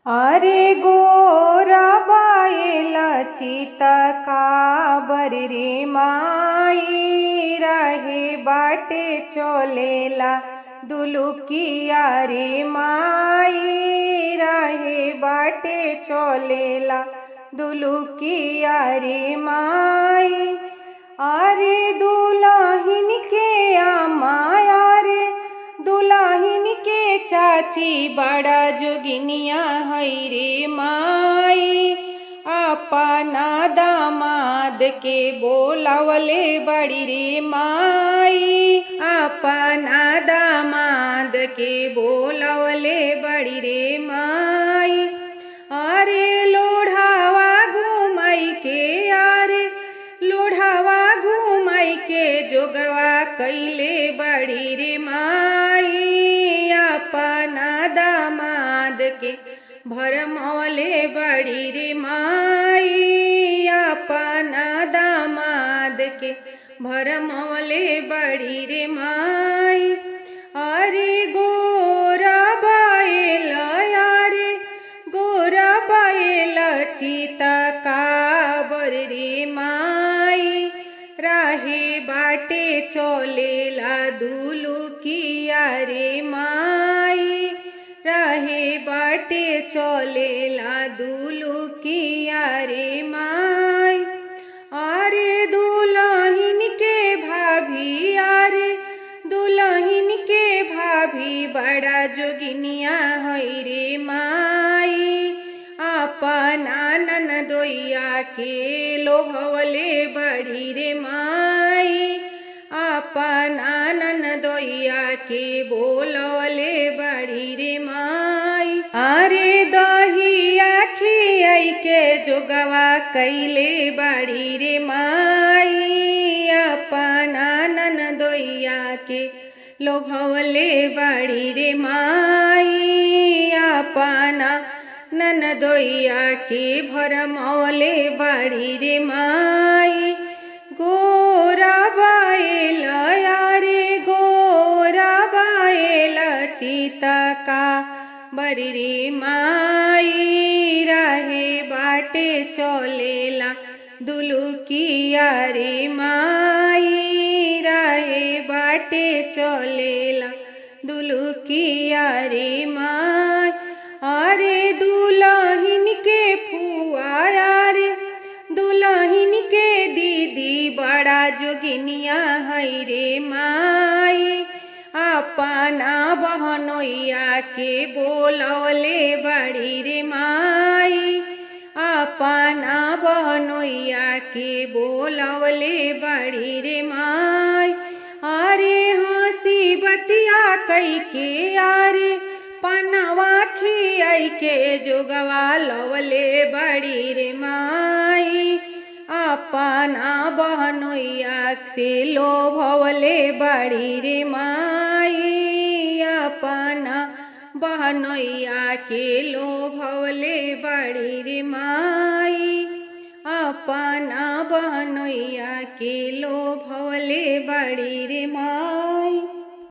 अरे गोरा बाएला चिता काबर रे माई रहे बाटे चलेला दुलुकिया रे माई रहे बाटे चलेला दुलुकिया रे माई। अरे दुल्हन के आमाया रे दुल्हन के चाची बड़ा जोगिनिया है रे माई। अपना दामाद के बोलावले बड़ी रे माई। अपना दामाद के बोलावले बड़ी रे माई। अरे लोढ़ावा घुमाई के अरे लोढ़ावा घुमाई के जोगवा कैले बड़ी रे माई। अपना दामाद के भरमौले बड़ी रे माई। अपना दामाद के भरमौले बड़ी रे माई। अरे गोरा बाएला अरे गोरा बाएला चिता काबर रे माई राहे बाटे चलेला दुलुकिया रे माई। राहे बाटे चलेला दुलुकिया रे माई। अरे दुल्हन के भाभी अरे दुल्हन के भाभी बड़ा जोगिनिया है रे माई। अपना ननदोइया के लोभवले बड़ी रे माई। अपना ननदोइया के बोलवले बड़ी रे माई। अरे दहिया खियाई के जोगवा कैले बड़ी रे माई। अपना ननदोइया के लोभवले बड़ी रे माई। अपना ननदोइया के भरमौले बड़ी रे माई। गोरा बाएला अरे गोरा बाएला चिता काबर रे माई रहे बाटे चलेला दुलुकिया रे माई। रहे बाटे चलेला दुलुकिया रे माई। अरे दुल्हन के फुआ अरे दुल्हन के दीदी बड़ा जोगिनिया है रे माई। अपना बहनोइया के बोलवले बड़ी रे माई। अपना बहनोइया के बोलवले बड़ी रे माई। अरे हंसी बतिया कई के अरे पनवा खियाई के जोगवा लवले बड़ी रे माई। अपना बहनोइया से लोभवले बड़ी रे माई। अपना बहनोइया के लोभवले बड़ी रे माई। अपना बहनोइया के लोभवले बड़ी रे माई।